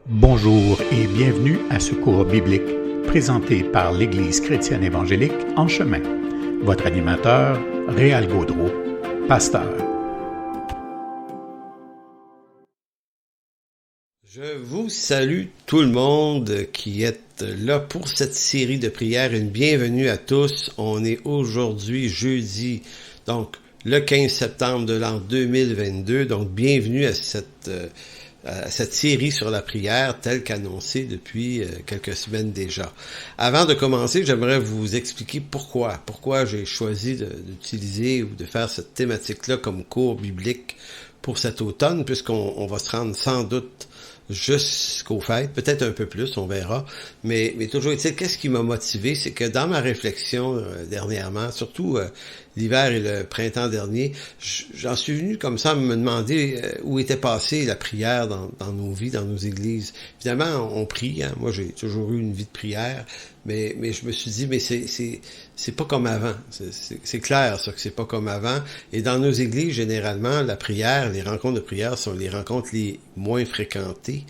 Bonjour et bienvenue à ce cours biblique présenté par l'Église chrétienne évangélique En Chemin. Votre animateur, Réal Gaudreau, pasteur. Je vous salue tout le monde qui est là pour cette série de prières. Une bienvenue à tous. On est aujourd'hui jeudi, donc le 15 septembre de l'an 2022. Donc bienvenue à cette série sur la prière telle qu'annoncée depuis quelques semaines déjà. Avant de commencer, j'aimerais vous expliquer pourquoi j'ai choisi d'utiliser ou de faire cette thématique-là comme cours biblique pour cet automne, puisqu'on va se rendre sans doute jusqu'aux fêtes, peut-être un peu plus, on verra, mais toujours est-il, qu'est-ce qui m'a motivé, c'est que dans ma réflexion dernièrement, surtout l'hiver et le printemps dernier, j'en suis venu comme ça à me demander où était passée la prière dans nos vies, dans nos églises. Évidemment, on prie, hein? Moi j'ai toujours eu une vie de prière, mais je me suis dit, mais c'est pas comme avant. C'est clair, ça, que c'est pas comme avant. Et dans nos églises, généralement, la prière, les rencontres de prière sont les rencontres les moins fréquentées.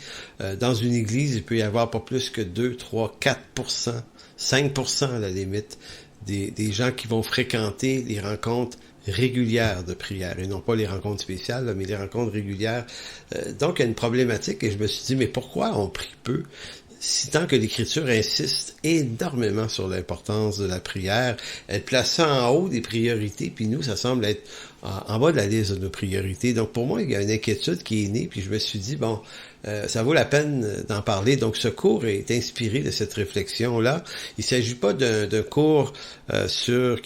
Dans une église, il peut y avoir pas plus que 2, 3, 4%, 5% à la limite des gens qui vont fréquenter les rencontres régulières de prière, et non pas les rencontres spéciales, là, mais les rencontres régulières. Donc, il y a une problématique, et je me suis dit, mais pourquoi on prie peu? Si tant que l'Écriture insiste énormément sur l'importance de la prière, elle place ça en haut des priorités, puis nous, ça semble être en bas de la liste de nos priorités. Donc pour moi, il y a une inquiétude qui est née, puis je me suis dit, bon, ça vaut la peine d'en parler. Donc ce cours est inspiré de cette réflexion-là. Il ne s'agit pas d'un cours sur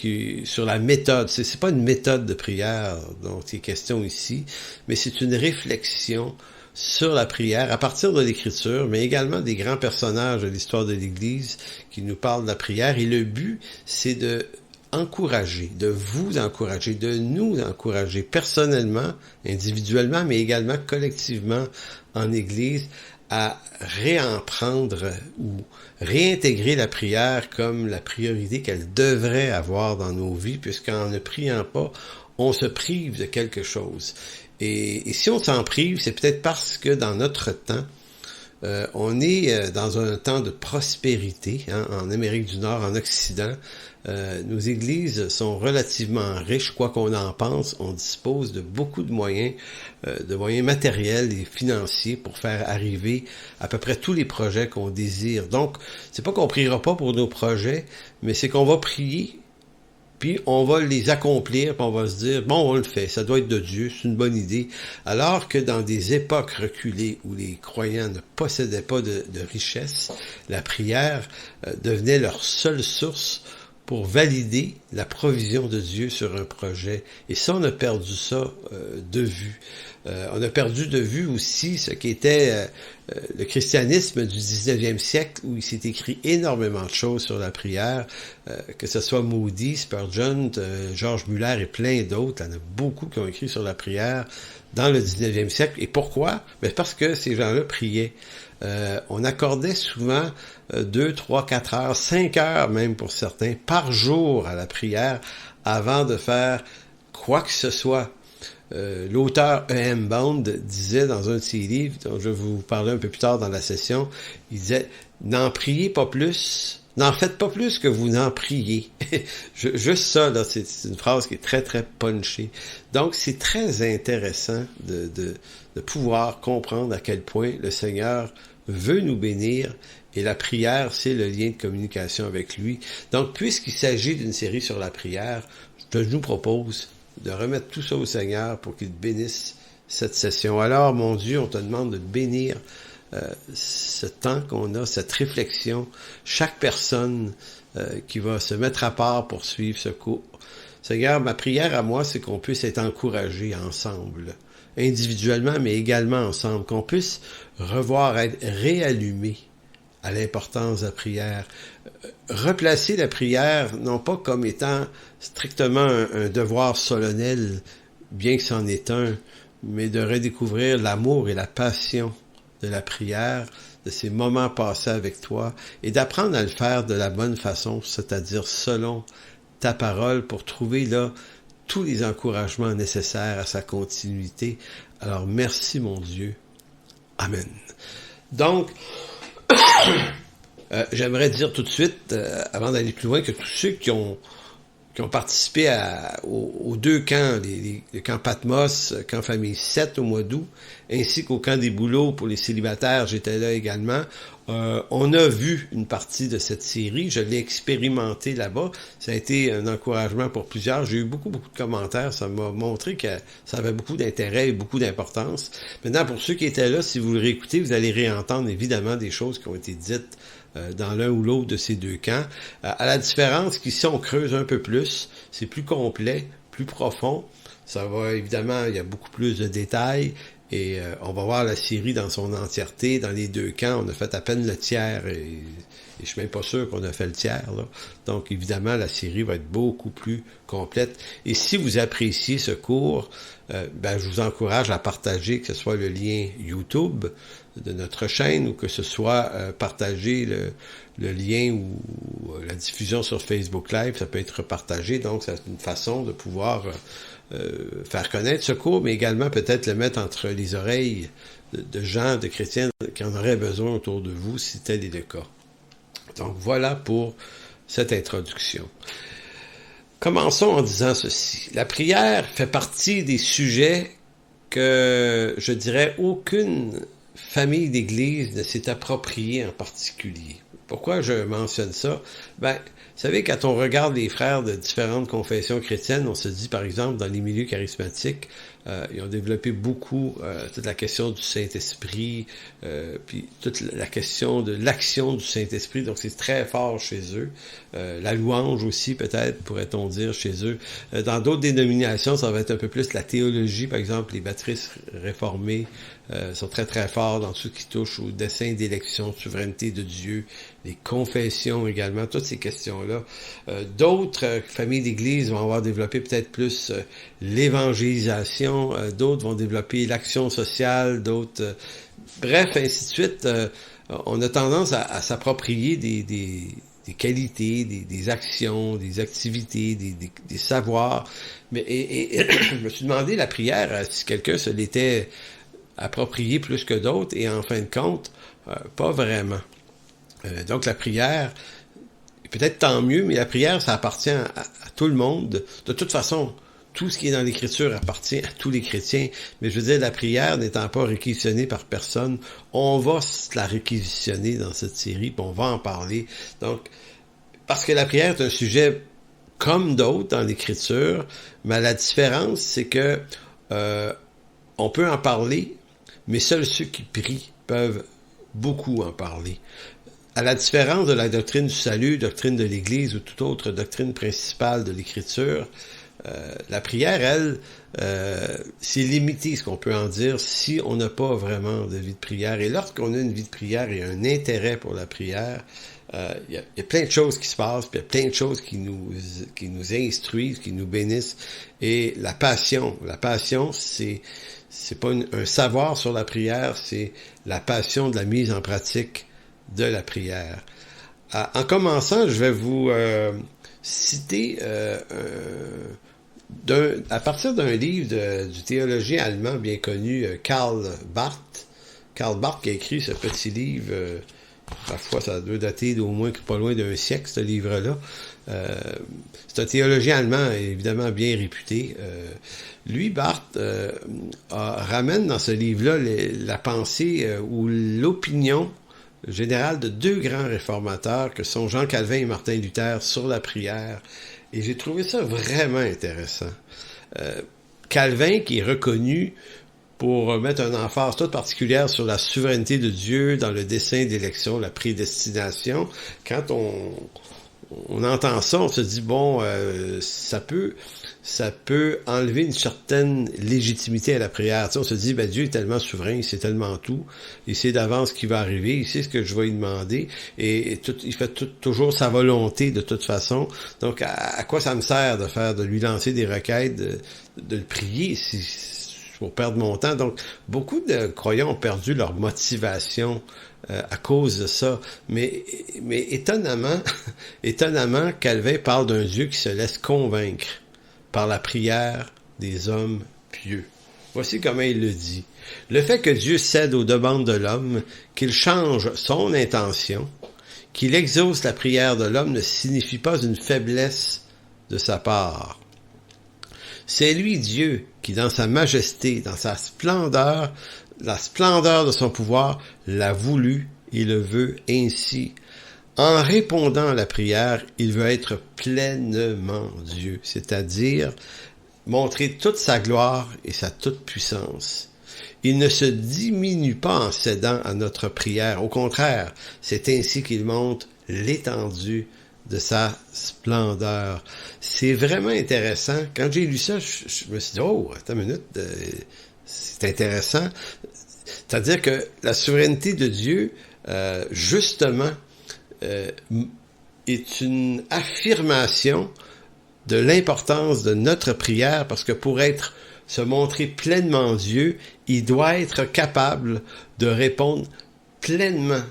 la méthode. C'est pas une méthode de prière dont il est question ici, mais c'est une réflexion sur la prière, à partir de l'Écriture, mais également des grands personnages de l'histoire de l'Église qui nous parlent de la prière. Et le but, c'est de vous encourager, de nous encourager personnellement, individuellement, mais également collectivement en Église, à réemprendre ou réintégrer la prière comme la priorité qu'elle devrait avoir dans nos vies, puisqu'en ne priant pas, on se prive de quelque chose. Et si on s'en prive, c'est peut-être parce que dans notre temps, on est dans un temps de prospérité, hein, en Amérique du Nord, en Occident. Nos églises sont relativement riches, quoi qu'on en pense. On dispose de beaucoup de moyens matériels et financiers pour faire arriver à peu près tous les projets qu'on désire. Donc, c'est pas qu'on priera pas pour nos projets, mais c'est qu'on va prier, puis on va les accomplir, puis on va se dire, bon, on le fait, ça doit être de Dieu, c'est une bonne idée. Alors que dans des époques reculées où les croyants ne possédaient pas de richesse, la prière devenait leur seule source pour valider la provision de Dieu sur un projet. Et ça, on a perdu ça de vue. On a perdu de vue aussi ce qui était le christianisme du 19e siècle, où il s'est écrit énormément de choses sur la prière, que ce soit Moody, Spurgeon, George Muller et plein d'autres. Il y en a beaucoup qui ont écrit sur la prière dans le 19e siècle. Et pourquoi? Ben parce que ces gens-là priaient. On accordait souvent 2, 3, 4 heures, 5 heures même pour certains, par jour à la prière, avant de faire quoi que ce soit. L'auteur E.M. Bound disait dans un de ses livres, dont je vais vous parler un peu plus tard dans la session, il disait « N'en priez pas plus, n'en faites pas plus que vous n'en priez. » Juste ça, là, c'est une phrase qui est très, très punchée. Donc, c'est très intéressant de pouvoir comprendre à quel point le Seigneur veut nous bénir, et la prière, c'est le lien de communication avec lui. Donc, puisqu'il s'agit d'une série sur la prière, je nous propose de remettre tout ça au Seigneur pour qu'il bénisse cette session. Alors, mon Dieu, on te demande de bénir ce temps qu'on a, cette réflexion, chaque personne qui va se mettre à part pour suivre ce cours. Seigneur, ma prière à moi, c'est qu'on puisse être encouragés ensemble, individuellement, mais également ensemble, qu'on puisse revoir, être réallumés à l'importance de la prière. Replacer la prière, non pas comme étant strictement un devoir solennel, bien que c'en est un, mais de redécouvrir l'amour et la passion de la prière, de ces moments passés avec toi, et d'apprendre à le faire de la bonne façon, c'est-à-dire selon ta parole, pour trouver là tous les encouragements nécessaires à sa continuité. Alors merci mon Dieu. Amen. Donc, j'aimerais dire tout de suite, avant d'aller plus loin, que tous ceux qui ont participé aux deux camps, le camp Patmos, le camp Famille 7 au mois d'août, ainsi qu'au camp des bouleaux pour les célibataires, j'étais là également. On a vu une partie de cette série, je l'ai expérimenté là-bas. Ça a été un encouragement pour plusieurs. J'ai eu beaucoup de commentaires. Ça m'a montré que ça avait beaucoup d'intérêt et beaucoup d'importance. Maintenant, pour ceux qui étaient là, si vous le réécoutez, vous allez réentendre évidemment des choses qui ont été dites dans l'un ou l'autre de ces deux camps. À la différence qu'ici, on creuse un peu plus. C'est plus complet, plus profond. Ça va, évidemment, il y a beaucoup plus de détails. Et on va voir la série dans son entièreté. Dans les deux camps, on a fait à peine le tiers. Et je suis même pas sûr qu'on a fait le tiers, là. Donc, évidemment, la série va être beaucoup plus complète. Et si vous appréciez ce cours, je vous encourage à partager, que ce soit le lien YouTube de notre chaîne ou que ce soit partager le lien ou la diffusion sur Facebook Live. Ça peut être partagé. Donc, c'est une façon de pouvoir faire connaître ce cours, mais également peut-être le mettre entre les oreilles de gens, de chrétiens qui en auraient besoin autour de vous, si tel est le cas. Donc voilà pour cette introduction. Commençons en disant ceci. La prière fait partie des sujets que, je dirais, aucune famille d'Église ne s'est appropriée en particulier. Pourquoi je mentionne ça? Vous savez, quand on regarde les frères de différentes confessions chrétiennes, on se dit, par exemple, dans les milieux charismatiques, ils ont développé beaucoup toute la question du Saint-Esprit, puis toute la question de l'action du Saint-Esprit, donc c'est très fort chez eux. La louange aussi, peut-être, pourrait-on dire, chez eux. Dans d'autres dénominations, ça va être un peu plus la théologie, par exemple, les baptistes réformés sont très très forts dans tout ce qui touche au dessein d'élection, souveraineté de Dieu, les confessions également, toutes ces questions-là. D'autres familles d'église vont avoir développé peut-être plus l'évangélisation, d'autres vont développer l'action sociale, d'autres... bref, ainsi de suite. On a tendance à s'approprier des qualités, des actions, des activités, des savoirs. Mais et je me suis demandé, la prière, si quelqu'un se l'était approprié plus que d'autres, et en fin de compte, pas vraiment. Donc la prière, peut-être tant mieux, mais la prière, ça appartient à tout le monde. De toute façon, tout ce qui est dans l'Écriture appartient à tous les chrétiens. Mais je veux dire, la prière n'étant pas réquisitionnée par personne, on va la réquisitionner dans cette série, puis on va en parler. Donc, parce que la prière est un sujet comme d'autres dans l'Écriture, mais la différence, c'est que on peut en parler, mais seuls ceux qui prient peuvent beaucoup en parler. À la différence de la doctrine du salut, doctrine de l'Église ou toute autre doctrine principale de l'Écriture, la prière, elle, c'est limité ce qu'on peut en dire si on n'a pas vraiment de vie de prière. Et lorsqu'on a une vie de prière et un intérêt pour la prière, il y a plein de choses qui se passent, puis il y a plein de choses qui nous instruisent, qui nous bénissent. Et la passion, c'est pas un savoir sur la prière, c'est la passion de la mise en pratique de la prière. En commençant, je vais vous citer à partir d'un livre du théologien allemand bien connu, Karl Barth. Karl Barth qui a écrit ce petit livre, parfois ça doit dater d'au moins pas loin d'un siècle, ce livre-là. C'est un théologien allemand, évidemment bien réputé. Lui, Barth, ramène dans ce livre-là la pensée ou l'opinion générale de deux grands réformateurs que sont Jean Calvin et Martin Luther sur la prière. Et j'ai trouvé ça vraiment intéressant. Calvin, qui est reconnu pour mettre un emphase toute particulière sur la souveraineté de Dieu dans le dessein d'élection, la prédestination. Quand on entend ça, on se dit, bon, ça peut enlever une certaine légitimité à la prière. Tu sais, on se dit, Dieu est tellement souverain, il sait tellement tout, il sait d'avance ce qui va arriver, il sait ce que je vais lui demander, et il fait toujours sa volonté de toute façon. Donc, à quoi ça me sert de lui lancer des requêtes, de le prier pour perdre mon temps? Donc, beaucoup de croyants ont perdu leur motivation à cause de ça. Mais étonnamment, Calvin parle d'un Dieu qui se laisse convaincre par la prière des hommes pieux. Voici comment il le dit. Le fait que Dieu cède aux demandes de l'homme, qu'il change son intention, qu'il exauce la prière de l'homme ne signifie pas une faiblesse de sa part. C'est lui, Dieu, qui dans sa majesté, dans sa splendeur, la splendeur de son pouvoir, l'a voulu et le veut ainsi. En répondant à la prière, il veut être pleinement Dieu, c'est-à-dire montrer toute sa gloire et sa toute-puissance. Il ne se diminue pas en cédant à notre prière. Au contraire, c'est ainsi qu'il montre l'étendue de sa splendeur. C'est vraiment intéressant. Quand j'ai lu ça, je me suis dit, oh, attends une minute, c'est intéressant. C'est-à-dire que la souveraineté de Dieu, justement, est une affirmation de l'importance de notre prière, parce que pour se montrer pleinement Dieu, il doit être capable de répondre pleinement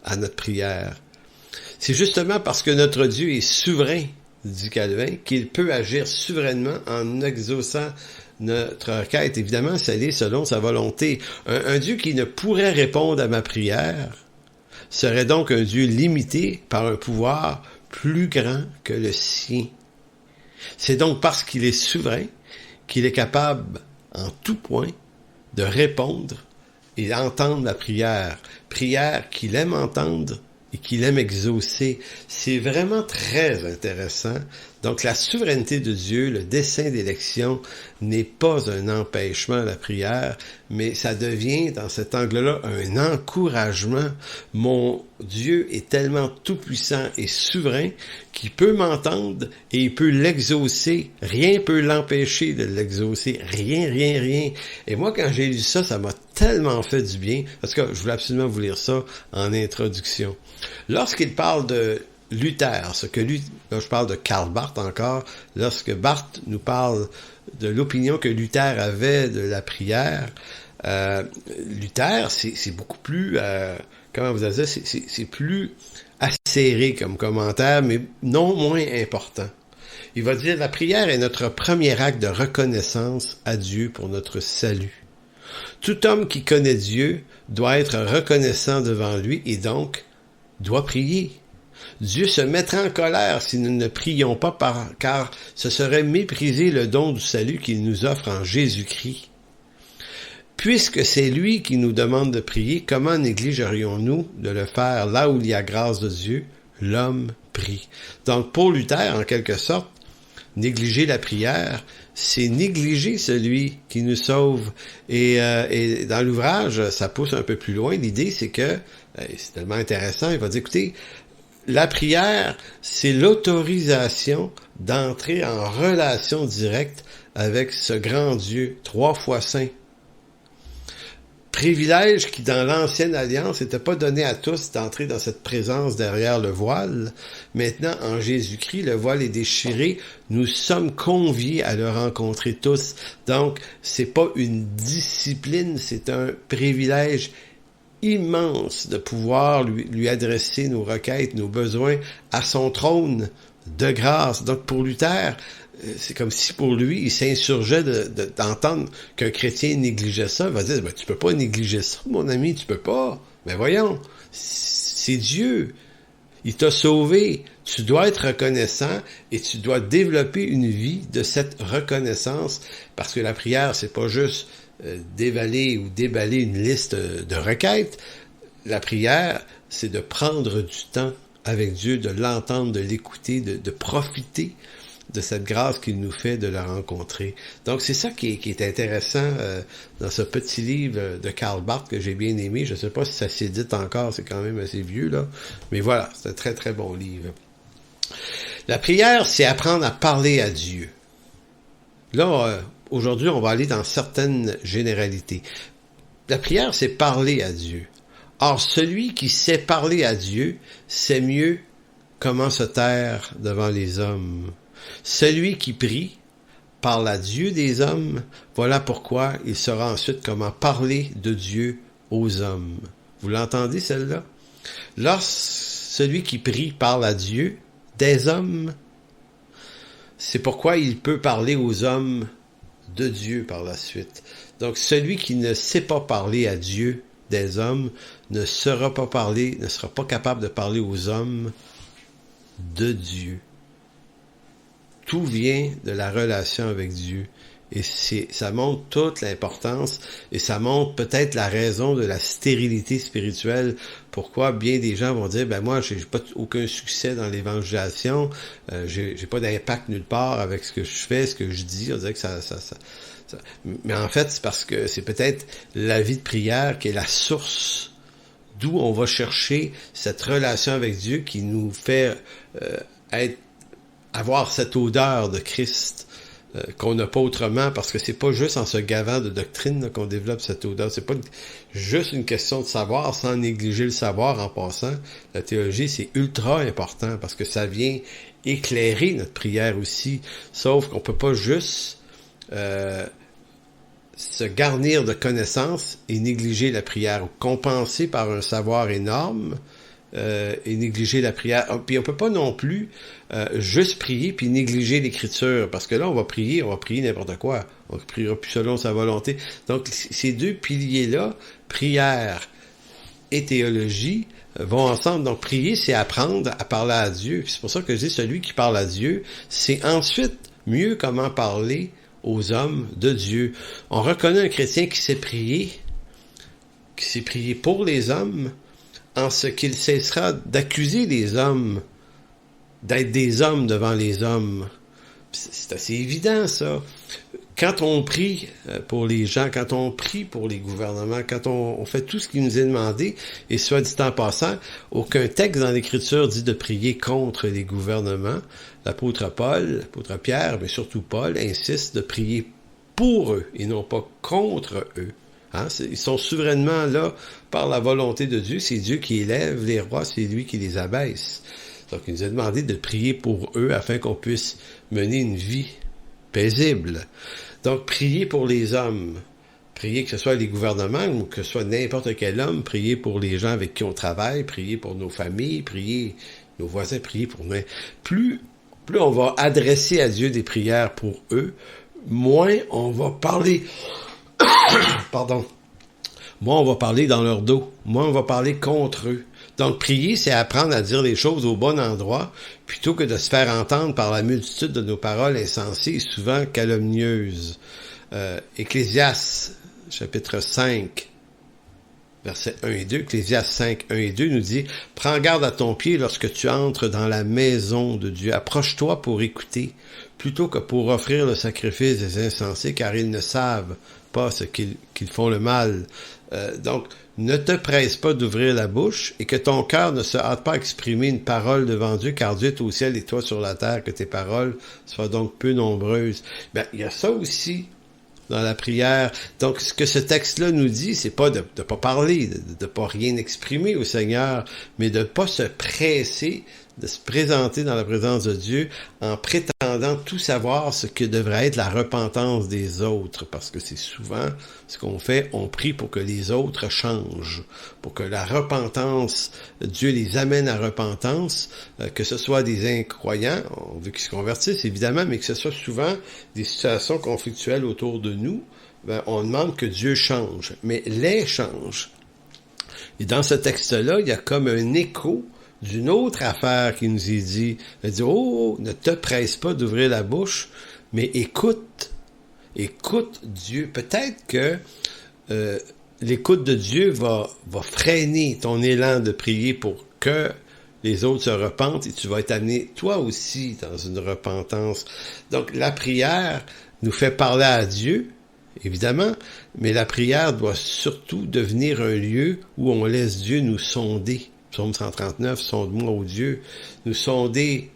à notre prière. C'est justement parce que notre Dieu est souverain, dit Calvin, qu'il peut agir souverainement en exaucant notre requête. Évidemment, ça l'est selon sa volonté. Un Dieu qui ne pourrait répondre à ma prière serait donc un Dieu limité par un pouvoir plus grand que le sien. C'est donc parce qu'il est souverain qu'il est capable, en tout point, de répondre et d'entendre la prière. Prière qu'il aime entendre et qu'il aime exaucer. C'est vraiment très intéressant. Donc, la souveraineté de Dieu, le dessein d'élection, n'est pas un empêchement à la prière, mais ça devient, dans cet angle-là, un encouragement. Mon Dieu est tellement tout-puissant et souverain qu'il peut m'entendre et il peut l'exaucer. Rien peut l'empêcher de l'exaucer. Rien, rien, rien. Et moi, quand j'ai lu ça, ça m'a tellement fait du bien, parce que je voulais absolument vous lire ça en introduction. Lorsqu'il parle de Luther, là je parle de Karl Barth encore, lorsque Barth nous parle de l'opinion que Luther avait de la prière, Luther, c'est beaucoup plus, comment vous allez dire, c'est plus acéré comme commentaire, mais non moins important. Il va dire, la prière est notre premier acte de reconnaissance à Dieu pour notre salut. Tout homme qui connaît Dieu doit être reconnaissant devant lui et donc doit prier. Dieu se mettrait en colère si nous ne prions pas car ce serait mépriser le don du salut qu'il nous offre en Jésus-Christ. Puisque c'est lui qui nous demande de prier, comment négligerions-nous de le faire là où il y a grâce de Dieu? L'homme prie. Donc pour Luther, en quelque sorte, négliger la prière, c'est négliger celui qui nous sauve. Et dans l'ouvrage, ça pousse un peu plus loin. L'idée, c'est que, c'est tellement intéressant, il va dire, écoutez, la prière, c'est l'autorisation d'entrer en relation directe avec ce grand Dieu, 3 fois saint. Privilège qui, dans l'ancienne alliance, n'était pas donné à tous d'entrer dans cette présence derrière le voile. Maintenant, en Jésus-Christ, le voile est déchiré. Nous sommes conviés à le rencontrer tous. Donc, c'est pas une discipline, c'est un privilège immense de pouvoir lui adresser nos requêtes, nos besoins à son trône de grâce. Donc, pour Luther, c'est comme si pour lui, il s'insurgeait d'entendre qu'un chrétien négligeait ça. Il va dire, tu peux pas négliger ça, mon ami, tu peux pas. Mais voyons, c'est Dieu. Il t'a sauvé. Tu dois être reconnaissant et tu dois développer une vie de cette reconnaissance parce que la prière, c'est pas juste dévaler ou déballer une liste de requêtes. La prière, c'est de prendre du temps avec Dieu, de l'entendre, de l'écouter, de profiter de cette grâce qu'il nous fait de la rencontrer. Donc, c'est ça qui est intéressant dans ce petit livre de Karl Barth que j'ai bien aimé. Je ne sais pas si ça s'édite encore, c'est quand même assez vieux, là. Mais voilà, c'est un très, très bon livre. La prière, c'est apprendre à parler à Dieu. Là, aujourd'hui, on va aller dans certaines généralités. La prière, c'est parler à Dieu. Or, celui qui sait parler à Dieu sait mieux comment se taire devant les hommes. Celui qui prie parle à Dieu des hommes, voilà pourquoi il saura ensuite comment parler de Dieu aux hommes. Vous l'entendez, celle-là? Lorsque celui qui prie parle à Dieu des hommes, c'est pourquoi il peut parler aux hommes de Dieu par la suite. Donc, celui qui ne sait pas parler à Dieu des hommes ne sera pas capable de parler aux hommes de Dieu. Tout vient de la relation avec Dieu. Et ça montre toute l'importance et ça montre peut-être la raison de la stérilité spirituelle. Pourquoi bien des gens vont dire, moi, j'ai pas aucun succès dans l'évangélisation, j'ai pas d'impact nulle part avec ce que je fais, ce que je dis. On dirait que ça. Mais en fait, c'est parce que c'est peut-être la vie de prière qui est la source d'où on va chercher cette relation avec Dieu qui nous fait avoir cette odeur de Christ. Qu'on n'a pas autrement, parce que c'est pas juste en se gavant de doctrine qu'on développe cette odeur. C'est pas juste une question de savoir, sans négliger le savoir en passant. La théologie, c'est ultra important, parce que ça vient éclairer notre prière aussi. Sauf qu'on peut pas juste se garnir de connaissances et négliger la prière, ou compenser par un savoir énorme, et négliger la prière. Puis on peut pas non plus juste prier puis négliger l'écriture, parce que là on va prier n'importe quoi. On priera plus selon sa volonté. Donc ces deux piliers-là, prière et théologie, vont ensemble. Donc prier, c'est apprendre à parler à Dieu. Puis c'est pour ça que je dis celui qui parle à Dieu, c'est ensuite mieux comment parler aux hommes de Dieu. On reconnaît un chrétien qui sait prier pour les hommes, en ce qu'il cessera d'accuser les hommes d'être des hommes devant les hommes. C'est assez évident, ça. Quand on prie pour les gens, quand on prie pour les gouvernements, quand on fait tout ce qui nous est demandé, et soit dit en passant, aucun texte dans l'Écriture dit de prier contre les gouvernements. L'apôtre Pierre, mais surtout Paul, insiste de prier pour eux et non pas contre eux. Ils sont souverainement là par la volonté de Dieu. C'est Dieu qui élève les rois, c'est lui qui les abaisse. Donc, il nous a demandé de prier pour eux afin qu'on puisse mener une vie paisible. Donc, prier pour les hommes. Prier que ce soit les gouvernements ou que ce soit n'importe quel homme. Prier pour les gens avec qui on travaille. Prier pour nos familles. Prier nos voisins. Prier pour nous. Plus on va adresser à Dieu des prières pour eux, moins on va parler... Moins on va parler dans leur dos. Moins on va parler contre eux. Donc, prier, c'est apprendre à dire les choses au bon endroit, plutôt que de se faire entendre par la multitude de nos paroles insensées et souvent calomnieuses. Ecclésiaste, chapitre 5, versets 1 et 2, Ecclésiaste 5, 1 et 2 nous dit « Prends garde à ton pied lorsque tu entres dans la maison de Dieu. Approche-toi pour écouter, plutôt que pour offrir le sacrifice des insensés, car ils ne savent pas ce qu'ils font le mal. » Donc, ne te presse pas d'ouvrir la bouche et que ton cœur ne se hâte pas à exprimer une parole devant Dieu, car Dieu est au ciel et toi sur la terre, que tes paroles soient donc peu nombreuses. Il y a ça aussi dans la prière. Donc, ce que ce texte-là nous dit, c'est pas de pas parler, de pas rien exprimer au Seigneur, mais de pas se presser, de se présenter dans la présence de Dieu en prétendant tout savoir ce que devrait être la repentance des autres, parce que c'est souvent ce qu'on fait, on prie pour que les autres changent, pour que la repentance, Dieu les amène à repentance, que ce soit des incroyants, on veut qu'ils se convertissent évidemment, mais que ce soit souvent des situations conflictuelles autour de nous, on demande que Dieu change, mais les change. Et dans ce texte-là, il y a comme un écho d'une autre affaire qui nous est dit. Elle dit, ne te presse pas d'ouvrir la bouche, mais écoute Dieu. Peut-être que l'écoute de Dieu va freiner ton élan de prier pour que les autres se repentent et tu vas être amené toi aussi dans une repentance. Donc la prière nous fait parler à Dieu, évidemment, mais la prière doit surtout devenir un lieu où on laisse Dieu nous sonder. Psaume 139, sonde-moi, ô Dieu, nous sonder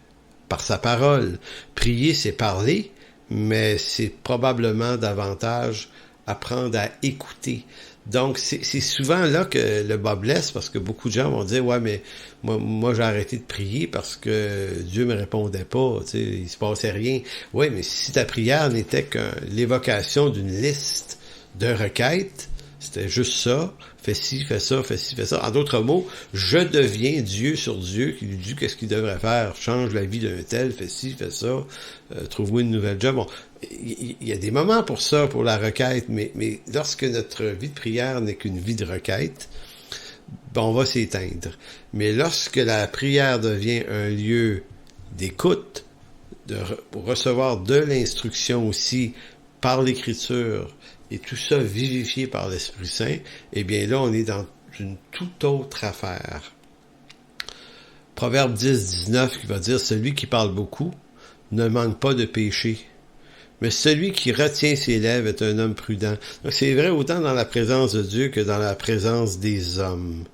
par sa parole. Prier, c'est parler, mais c'est probablement davantage apprendre à écouter. Donc, c'est souvent là que le bas blesse, parce que beaucoup de gens vont dire, ouais, mais moi j'ai arrêté de prier parce que Dieu me répondait pas, tu sais, il se passait rien. Ouais, mais si ta prière n'était que l'évocation d'une liste de requêtes, c'était juste ça, fais ci, fais ça, fais ci, fais ça. En d'autres mots, je deviens Dieu sur Dieu qui lui dit qu'est-ce qu'il devrait faire. Change la vie d'un tel, fais ci, fais ça, trouve-moi une nouvelle job. Bon, il y a des moments pour ça, pour la requête, mais lorsque notre vie de prière n'est qu'une vie de requête, ben on va s'éteindre. Mais lorsque la prière devient un lieu d'écoute, pour recevoir de l'instruction aussi par l'Écriture, et tout ça vivifié par l'Esprit Saint, eh bien là, on est dans une toute autre affaire. Proverbe 10-19 qui va dire « Celui qui parle beaucoup ne manque pas de péché, mais celui qui retient ses lèvres est un homme prudent. » Donc c'est vrai autant dans la présence de Dieu que dans la présence des hommes.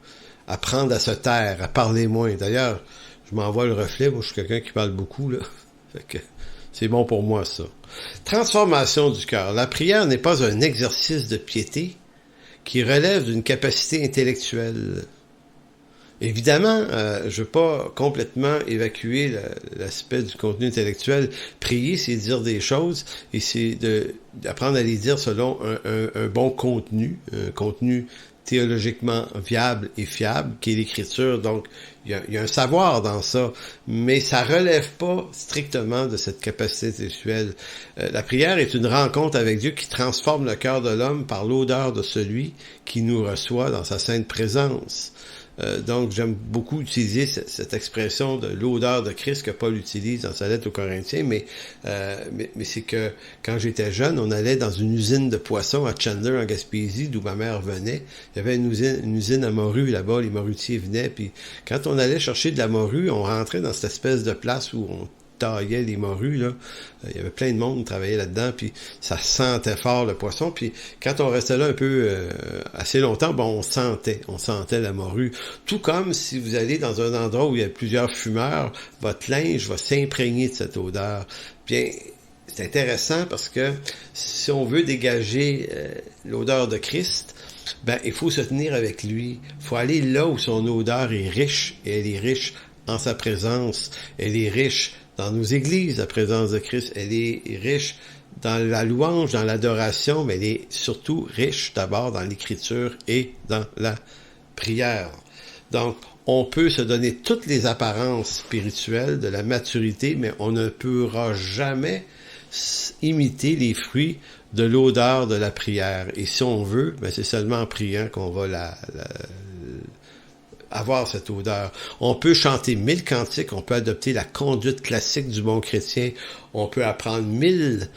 Apprendre à se taire, à parler moins. D'ailleurs, je m'envoie le reflet, moi je suis quelqu'un qui parle beaucoup, là. Fait que c'est bon pour moi, ça. Transformation du cœur. La prière n'est pas un exercice de piété qui relève d'une capacité intellectuelle. Évidemment, je ne veux pas complètement évacuer l'aspect du contenu intellectuel. Prier, c'est dire des choses et c'est d'apprendre à les dire selon un bon contenu, un contenu théologiquement viable et fiable, qui est l'Écriture. Donc, il y a un savoir dans ça, mais ça relève pas strictement de cette capacité intellectuelle. La prière est une rencontre avec Dieu qui transforme le cœur de l'homme par l'odeur de celui qui nous reçoit dans sa sainte présence. Donc, j'aime beaucoup utiliser cette expression de l'odeur de Christ que Paul utilise dans sa lettre aux Corinthiens, mais c'est que quand j'étais jeune, on allait dans une usine de poissons à Chandler, en Gaspésie, d'où ma mère venait. Il y avait une usine à morue là-bas, les morutiers venaient, puis quand on allait chercher de la morue, on rentrait dans cette espèce de place où on taillait les morues, là. Il y avait plein de monde qui travaillait là-dedans, puis ça sentait fort le poisson, puis quand on restait là un peu assez longtemps, bon, on sentait la morue. Tout comme si vous allez dans un endroit où il y a plusieurs fumeurs, votre linge va s'imprégner de cette odeur. Bien, c'est intéressant parce que si on veut dégager l'odeur de Christ, ben il faut se tenir avec lui. Il faut aller là où son odeur est riche, et elle est riche en sa présence. Elle est riche dans nos églises, la présence de Christ. Elle est riche dans la louange, dans l'adoration, mais elle est surtout riche d'abord dans l'Écriture et dans la prière. Donc, on peut se donner toutes les apparences spirituelles de la maturité, mais on ne pourra jamais imiter les fruits de l'odeur de la prière. Et si on veut, ben c'est seulement en priant qu'on va avoir cette odeur. On peut chanter 1000 cantiques, on peut adopter la conduite classique du bon chrétien, on peut apprendre 1000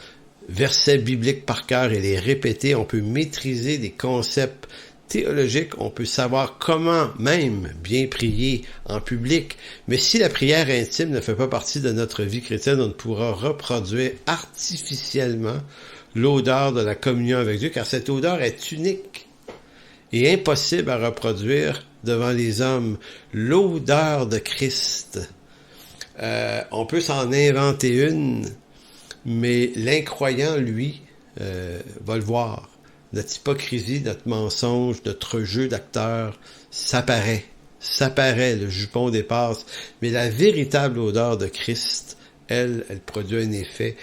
versets bibliques par cœur et les répéter, on peut maîtriser des concepts théologiques, on peut savoir comment même bien prier en public, mais si la prière intime ne fait pas partie de notre vie chrétienne, on ne pourra reproduire artificiellement l'odeur de la communion avec Dieu, car cette odeur est unique et impossible à reproduire devant les hommes. L'odeur de Christ. On peut s'en inventer une, mais l'incroyant, lui, va le voir. Notre hypocrisie, notre mensonge, notre jeu d'acteur, ça paraît, le jupon dépasse. Mais la véritable odeur de Christ, elle produit un effet.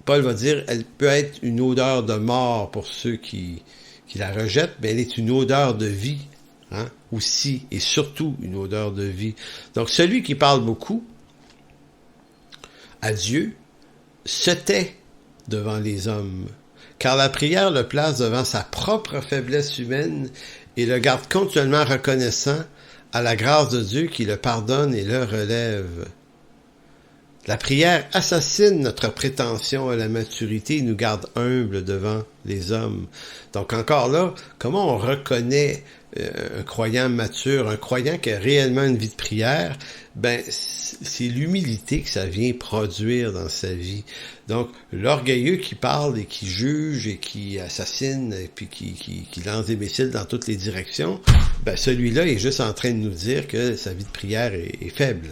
Paul va dire, elle peut être une odeur de mort pour ceux qui la rejettent, mais elle est une odeur de vie, hein, aussi, et surtout une odeur de vie. Donc, celui qui parle beaucoup à Dieu se tait devant les hommes, car la prière le place devant sa propre faiblesse humaine et le garde continuellement reconnaissant à la grâce de Dieu qui le pardonne et le relève. La prière assassine notre prétention à la maturité et nous garde humbles devant les hommes. Donc encore là, comment on reconnaît un croyant mature, un croyant qui a réellement une vie de prière? Ben, c'est l'humilité que ça vient produire dans sa vie. Donc, l'orgueilleux qui parle et qui juge et qui assassine et puis qui lance des missiles dans toutes les directions, ben celui-là est juste en train de nous dire que sa vie de prière est faible.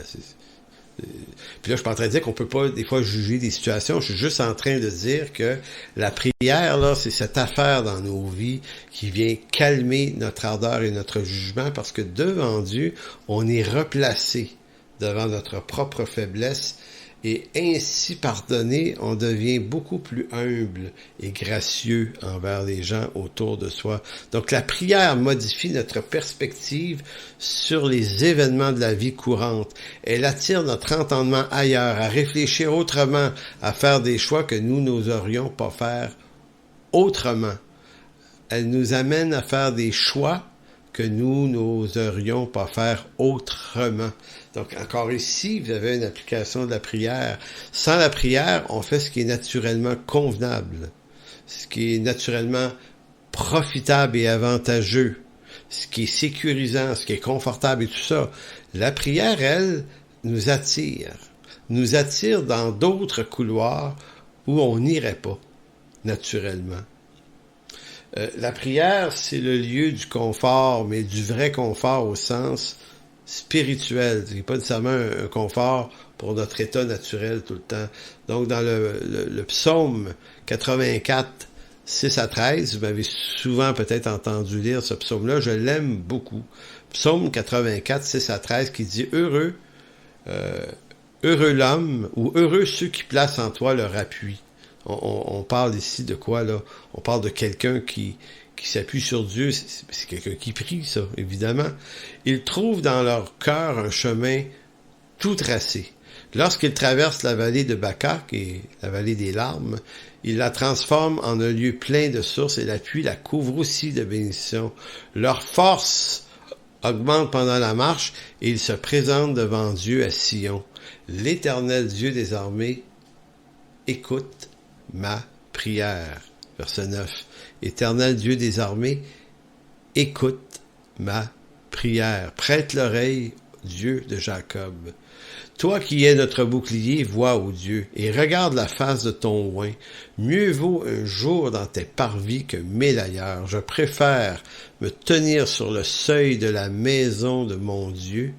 Puis là, je suis pas en train de dire qu'on peut pas des fois juger des situations. Je suis juste en train de dire que la prière, là, c'est cette affaire dans nos vies qui vient calmer notre ardeur et notre jugement parce que devant Dieu, on est replacé devant notre propre faiblesse et ainsi pardonné, on devient beaucoup plus humble et gracieux envers les gens autour de soi. Donc la prière modifie notre perspective sur les événements de la vie courante. Elle attire notre entendement ailleurs, à réfléchir autrement, à faire des choix que nous n'oserions pas faire autrement. Elle nous amène à faire des choix que nous n'oserions pas faire autrement. Donc, encore ici, vous avez une application de la prière. Sans la prière, on fait ce qui est naturellement convenable, ce qui est naturellement profitable et avantageux, ce qui est sécurisant, ce qui est confortable et tout ça. La prière, elle, nous attire dans d'autres couloirs où on n'irait pas, naturellement. La prière, c'est le lieu du confort, mais du vrai confort au sens spirituel. C'est pas nécessairement un confort pour notre état naturel tout le temps. Donc, dans le psaume 84, 6 à 13, vous m'avez souvent peut-être entendu lire ce psaume-là, je l'aime beaucoup. Psaume 84, 6 à 13, qui dit « Heureux l'homme, ou heureux ceux qui placent en toi leur appui. » On parle ici de quoi, là? On parle de quelqu'un qui s'appuie sur Dieu. C'est quelqu'un qui prie, ça, évidemment. Ils trouvent dans leur cœur un chemin tout tracé. Lorsqu'ils traversent la vallée de Baca, qui est la vallée des larmes, ils la transforment en un lieu plein de sources et la pluie la couvre aussi de bénédictions. Leur force augmente pendant la marche et ils se présentent devant Dieu à Sion. L'Éternel Dieu des armées écoute ma prière. Verset 9. Éternel Dieu des armées, écoute ma prière. Prête l'oreille, Dieu de Jacob. Toi qui es notre bouclier, vois, ô Dieu, et regarde la face de ton oint. Mieux vaut un jour dans tes parvis que 1000 ailleurs. Je préfère me tenir sur le seuil de la maison de mon Dieu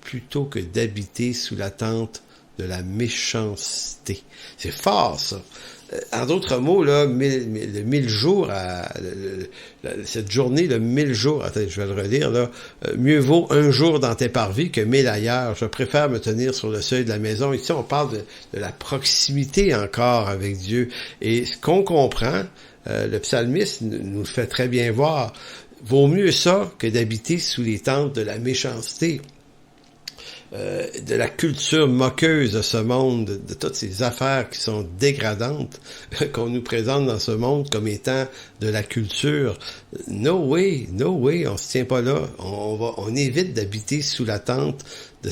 plutôt que d'habiter sous la tente de la méchanceté. C'est fort, ça. En d'autres mots, là, le 1000 jours, cette journée, le 1000 jours, attends, je vais le relire, là, mieux vaut un jour dans tes parvis que 1000 ailleurs. Je préfère me tenir sur le seuil de la maison. Ici, on parle de la proximité encore avec Dieu. Et ce qu'on comprend, le psalmiste nous le fait très bien voir. Vaut mieux ça que d'habiter sous les tentes de la méchanceté. De la culture moqueuse de ce monde, de toutes ces affaires qui sont dégradantes, qu'on nous présente dans ce monde comme étant de la culture. No way, on se tient pas là. On évite d'habiter sous la tente de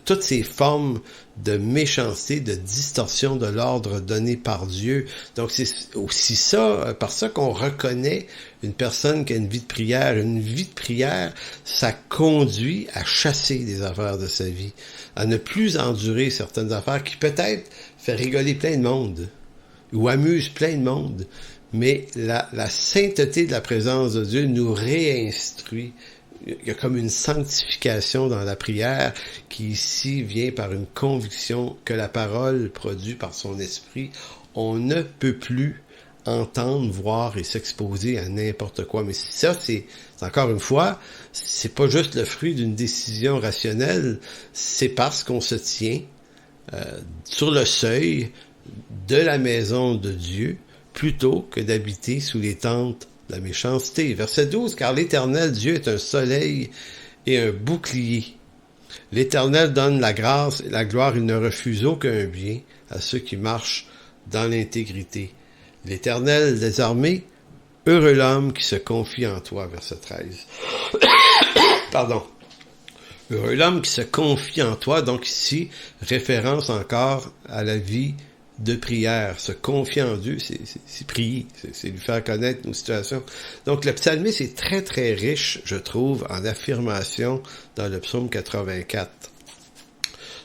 toutes ces formes de méchanceté, de distorsion de l'ordre donné par Dieu. Donc c'est aussi ça, par ça qu'on reconnaît une personne qui a une vie de prière. Une vie de prière, ça conduit à chasser des affaires de sa vie, à ne plus endurer certaines affaires qui peut-être fait rigoler plein de monde ou amuse plein de monde. Mais la sainteté de la présence de Dieu nous réinstruit. Il y a comme une sanctification dans la prière qui ici vient par une conviction que la parole produit par son esprit. On ne peut plus entendre, voir et s'exposer à n'importe quoi. Mais ça, c'est encore une fois, c'est pas juste le fruit d'une décision rationnelle, c'est parce qu'on se tient sur le seuil de la maison de Dieu plutôt que d'habiter sous les tentes de la méchanceté. Verset 12, car l'Éternel Dieu est un soleil et un bouclier. L'Éternel donne la grâce et la gloire, il ne refuse aucun bien à ceux qui marchent dans l'intégrité. L'Éternel des armées, heureux l'homme qui se confie en toi, verset 13. Pardon. Heureux l'homme qui se confie en toi, donc ici, référence encore à la vie de prière. Se confier en Dieu, c'est prier, c'est lui faire connaître nos situations. Donc le psalmiste est très très riche, je trouve, en affirmation dans le psaume 84.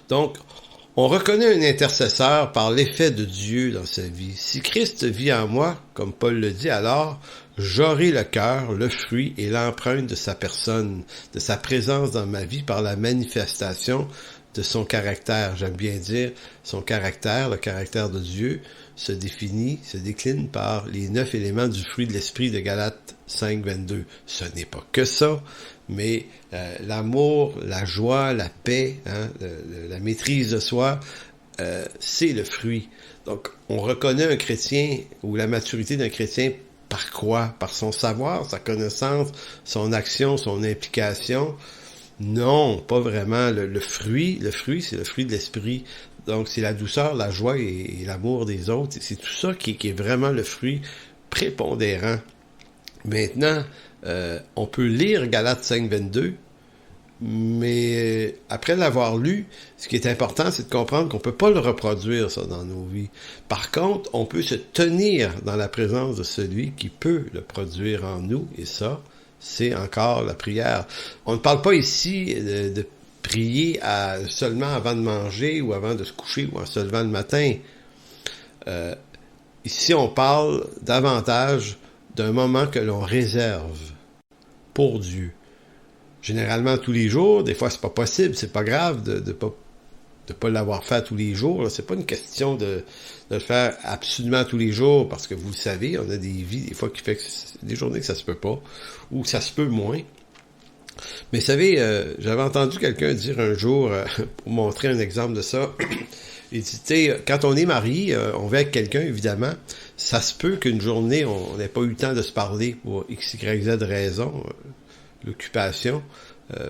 Donc, on reconnaît un intercesseur par l'effet de Dieu dans sa vie. Si Christ vit en moi, comme Paul le dit, alors j'aurai le cœur, le fruit et l'empreinte de sa personne, de sa présence dans ma vie par la manifestation de son caractère. J'aime bien dire son caractère, le caractère de Dieu, se décline par les 9 éléments du fruit de l'esprit de Galates 5, 22. Ce n'est pas que ça, mais l'amour, la joie, la paix, la maîtrise de soi, c'est le fruit. Donc, on reconnaît un chrétien ou la maturité d'un chrétien par quoi? Par son savoir, sa connaissance, son action, son implication? Non, pas vraiment. Le fruit, c'est le fruit de l'esprit. Donc, c'est la douceur, la joie et l'amour des autres. C'est tout ça qui est vraiment le fruit prépondérant. Maintenant, on peut lire Galates 5:22, mais après l'avoir lu, ce qui est important, c'est de comprendre qu'on peut pas le reproduire, ça, dans nos vies. Par contre, on peut se tenir dans la présence de celui qui peut le produire en nous, et ça, c'est encore la prière. On ne parle pas ici de prier seulement avant de manger ou avant de se coucher ou en se levant le matin. Ici, on parle davantage d'un moment que l'on réserve pour Dieu. Généralement tous les jours, des fois c'est pas possible, c'est pas grave de pas l'avoir fait tous les jours. Là. C'est pas une question de le faire absolument tous les jours, parce que vous le savez, on a des vies des fois qui fait que des journées que ça se peut pas, ou que ça se peut moins. Mais vous savez, j'avais entendu quelqu'un dire un jour, pour montrer un exemple de ça, il dit, tu sais, quand on est marié, on vit avec quelqu'un, évidemment, ça se peut qu'une journée, on n'ait pas eu le temps de se parler pour X, Y, Z raison, l'occupation.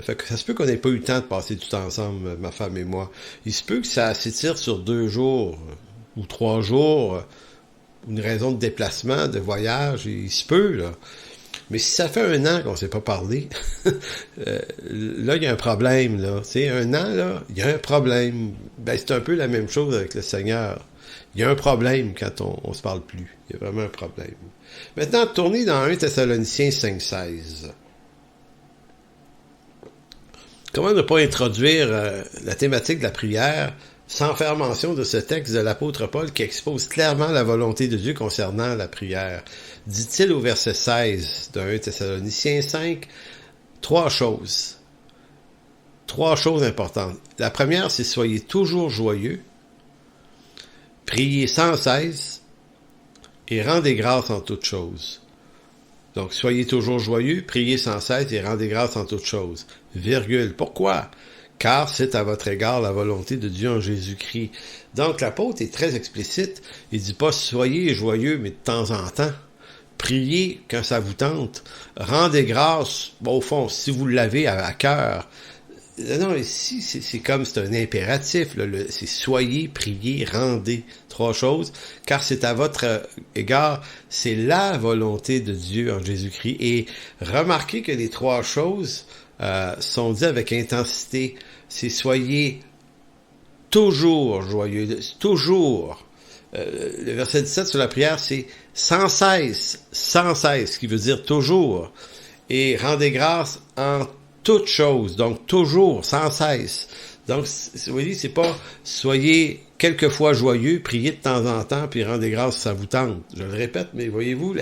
Fait que ça se peut qu'on n'ait pas eu le temps de passer du temps ensemble, ma femme et moi. Il se peut que ça s'étire sur 2 jours ou 3 jours, une raison de déplacement, de voyage, il se peut, là. Mais si ça fait 1 an qu'on ne s'est pas parlé, là, il y a un problème, là. Tu sais, 1 an, là, il y a un problème. Ben, c'est un peu la même chose avec le Seigneur. Il y a un problème quand on se parle plus. Il y a vraiment un problème. Maintenant, tournez dans 1 Thessaloniciens 5:16. Comment ne pas introduire la thématique de la prière sans faire mention de ce texte de l'apôtre Paul qui expose clairement la volonté de Dieu concernant la prière? Dit-il au verset 16 de 1 Thessaloniciens 5, 3 choses. 3 choses importantes. La première, c'est soyez toujours joyeux, priez sans cesse et rendez grâce en toutes choses. Donc, soyez toujours joyeux, priez sans cesse et rendez grâce en toutes choses. Virgule. Pourquoi? Car c'est à votre égard la volonté de Dieu en Jésus-Christ. Donc, l'apôtre est très explicite. Il dit pas soyez joyeux, mais de temps en temps. Priez quand ça vous tente. Rendez grâce, bon, au fond, si vous l'avez à cœur. Non, ici, c'est comme, c'est un impératif, là, c'est soyez, priez, rendez, 3 choses, car c'est à votre égard, c'est la volonté de Dieu en Jésus-Christ. Et remarquez que les 3 choses sont dites avec intensité. C'est soyez toujours joyeux, toujours. Le verset 17 sur la prière, c'est sans cesse, ce qui veut dire toujours. Et rendez grâce en toutes choses, donc toujours, sans cesse. Donc, vous voyez, c'est pas soyez quelquefois joyeux, priez de temps en temps, puis rendez grâce si ça vous tente. Je le répète, mais voyez-vous,